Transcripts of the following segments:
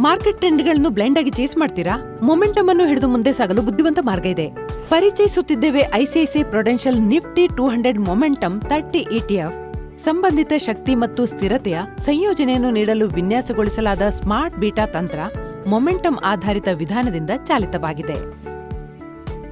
Market ಟ್ರೆಂಡ್ಗಳನ್ನು blind ಆಗಿ chase ಮಾಡ್ತೀರಾ? ಮೊಮೆಂಟಮ್ ಅನ್ನು ಹಿಡಿದು ಮುಂದೆ ಸಾಗಲು ಬುದ್ಧಿವಂತ ಮಾರ್ಗ ಇದೆ. ಪರಿಚಯಿಸುತ್ತಿದ್ದೇವೆ ICICI Prudential Nifty 200 momentum 30 ETF. ಸಂಬಂಧಿತ ಶಕ್ತಿ ಮತ್ತು ಸ್ಥಿರತೆಯ ಸಂಯೋಜನೆಯನ್ನು ನೀಡಲು ವಿನ್ಯಾಸಗೊಳಿಸಲಾದ ಸ್ಮಾರ್ಟ್ ಬೀಟಾ ತಂತ್ರ ಮೊಮೆಂಟಮ್ ಆಧಾರಿತ ವಿಧಾನದಿಂದ ಚಾಲಿತವಾಗಿದೆ.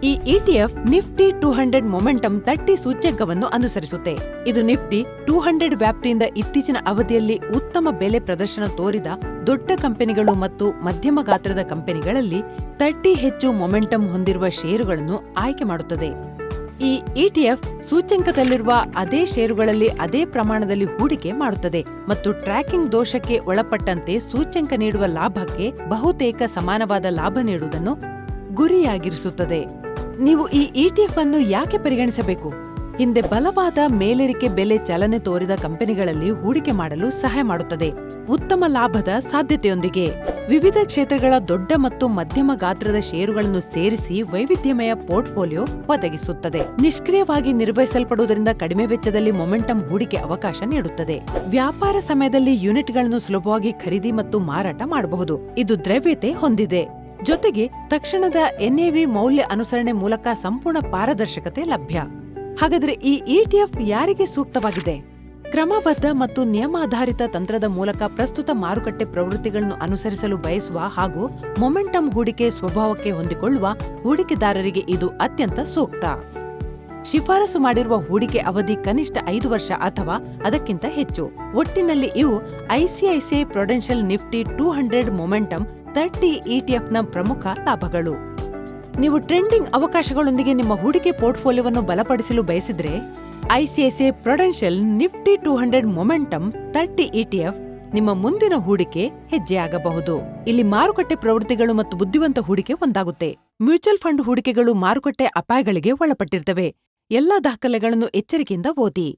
ಈ ETF ನಿಫ್ಟಿ 200 ಮೊಮೆಂಟಮ್ 30 ಸೂಚ್ಯಂಕವನ್ನು ಅನುಸರಿಸುತ್ತೆ. ಇದು ನಿಫ್ಟಿ 200 ವ್ಯಾಪ್ತಿಯಿಂದ ಇತ್ತೀಚಿನ ಅವಧಿಯಲ್ಲಿ ಉತ್ತಮ ಬೆಲೆ ಪ್ರದರ್ಶನ ತೋರಿದ ದೊಡ್ಡ ಕಂಪನಿಗಳು ಮತ್ತು ಮಧ್ಯಮ ಗಾತ್ರದ ಕಂಪನಿಗಳಲ್ಲಿ 30 ಹೆಚ್ಚು ಮೊಮೆಂಟಮ್ ಹೊಂದಿರುವ ಷೇರುಗಳನ್ನು ಆಯ್ಕೆ ಮಾಡುತ್ತದೆ. ಈ ETF ಸೂಚ್ಯಂಕದಲ್ಲಿರುವ ಅದೇ ಷೇರುಗಳಲ್ಲಿ ಅದೇ ಪ್ರಮಾಣದಲ್ಲಿ ಹೂಡಿಕೆ ಮಾಡುತ್ತದೆ ಮತ್ತು ಟ್ರ್ಯಾಕಿಂಗ್ ದೋಷಕ್ಕೆ ಒಳಪಟ್ಟಂತೆ ಸೂಚ್ಯಂಕ ನೀಡುವ ಲಾಭಕ್ಕೆ ಬಹುತೇಕ ಸಮಾನವಾದ ಲಾಭ ನೀಡುವುದನ್ನು ಗುರಿಯಾಗಿರಿಸುತ್ತದೆ. ನೀವು ಈ ETF ಅನ್ನು ಯಾಕೆ ಪರಿಗಣಿಸಬೇಕು? ಹಿಂದೆ ಬಲವಾದ ಮೇಲೇರಿಕೆ ಬೆಲೆ ಚಲನೆ ತೋರಿದ ಕಂಪನಿಗಳಲ್ಲಿ ಹೂಡಿಕೆ ಮಾಡಲು ಸಹಾಯ ಮಾಡುತ್ತದೆ. ಉತ್ತಮ ಲಾಭದ ಸಾಧ್ಯತೆಯೊಂದಿಗೆ ವಿವಿಧ ಕ್ಷೇತ್ರಗಳ ದೊಡ್ಡ ಮತ್ತು ಮಧ್ಯಮ ಗಾತ್ರದ ಷೇರುಗಳನ್ನು ಸೇರಿಸಿ ವೈವಿಧ್ಯಮಯ ಪೋರ್ಟ್ಫೋಲಿಯೋ ಒದಗಿಸುತ್ತದೆ. ನಿಷ್ಕ್ರಿಯವಾಗಿ ನಿರ್ವಹಿಸಲ್ಪಡುವುದರಿಂದ ಕಡಿಮೆ ವೆಚ್ಚದಲ್ಲಿ ಮೊಮೆಂಟಮ್ ಹೂಡಿಕೆ ಅವಕಾಶ ನೀಡುತ್ತದೆ. ವ್ಯಾಪಾರ ಸಮಯದಲ್ಲಿ ಯೂನಿಟ್ಗಳನ್ನು ಸುಲಭವಾಗಿ ಖರೀದಿ ಮತ್ತು ಮಾರಾಟ ಮಾಡಬಹುದು. ಇದು ದ್ರವ್ಯತೆ ಹೊಂದಿದೆ. ಜೊತೆಗೆ ತಕ್ಷಣದ NAV ಮೌಲ್ಯ ಅನುಸರಣೆ ಮೂಲಕ ಸಂಪೂರ್ಣ ಪಾರದರ್ಶಕತೆ ಲಭ್ಯ. ಹಾಗಾದ್ರೆ ಈ ETF ಯಾರಿಗೆ ಸೂಕ್ತವಾಗಿದೆ? ಕ್ರಮಬದ್ಧ ಮತ್ತು ನಿಯಮಾಧಾರಿತ ತಂತ್ರದ ಮೂಲಕ ಪ್ರಸ್ತುತ ಮಾರುಕಟ್ಟೆ ಪ್ರವೃತ್ತಿಗಳನ್ನು ಅನುಸರಿಸಲು ಬಯಸುವ ಹಾಗೂ ಮೊಮೆಂಟಮ್ ಹೂಡಿಕೆ ಸ್ವಭಾವಕ್ಕೆ ಹೊಂದಿಕೊಳ್ಳುವ ಹೂಡಿಕೆದಾರರಿಗೆ ಇದು ಅತ್ಯಂತ ಸೂಕ್ತ. ಶಿಫಾರಸು ಮಾಡಿರುವ ಹೂಡಿಕೆ ಅವಧಿ ಕನಿಷ್ಠ 5 ವರ್ಷ ಅಥವಾ ಅದಕ್ಕಿಂತ ಹೆಚ್ಚು. ಒಟ್ಟಿನಲ್ಲಿ ಇವು ICICI Prudential Nifty 200 momentum 30 ETF ನ ಪ್ರಮುಖ ಲಾಭಗಳು. ನೀವು ಟ್ರೆಂಡಿಂಗ್ ಅವಕಾಶಗಳೊಂದಿಗೆ ನಿಮ್ಮ ಹೂಡಿಕೆ ಪೋರ್ಟ್ಫೋಲಿಯೋವನ್ನು ಬಲಪಡಿಸಲು ಬಯಸಿದ್ರೆ ICICI Prudential Nifty 200 momentum 30 ETF ನಿಮ್ಮ ಮುಂದಿನ ಹೂಡಿಕೆ ಹೆಜ್ಜೆಯಾಗಬಹುದು. ಇಲ್ಲಿ ಮಾರುಕಟ್ಟೆ ಪ್ರವೃತ್ತಿಗಳು ಮತ್ತು ಬುದ್ಧಿವಂತ ಹೂಡಿಕೆ ಒಂದಾಗುತ್ತೆ. ಮ್ಯೂಚುವಲ್ ಫಂಡ್ ಹೂಡಿಕೆಗಳು ಮಾರುಕಟ್ಟೆ ಅಪಾಯಗಳಿಗೆ ಒಳಪಟ್ಟಿರ್ತವೆ. ಎಲ್ಲಾ ದಾಖಲೆಗಳನ್ನು ಎಚ್ಚರಿಕೆಯಿಂದ ಓದಿ.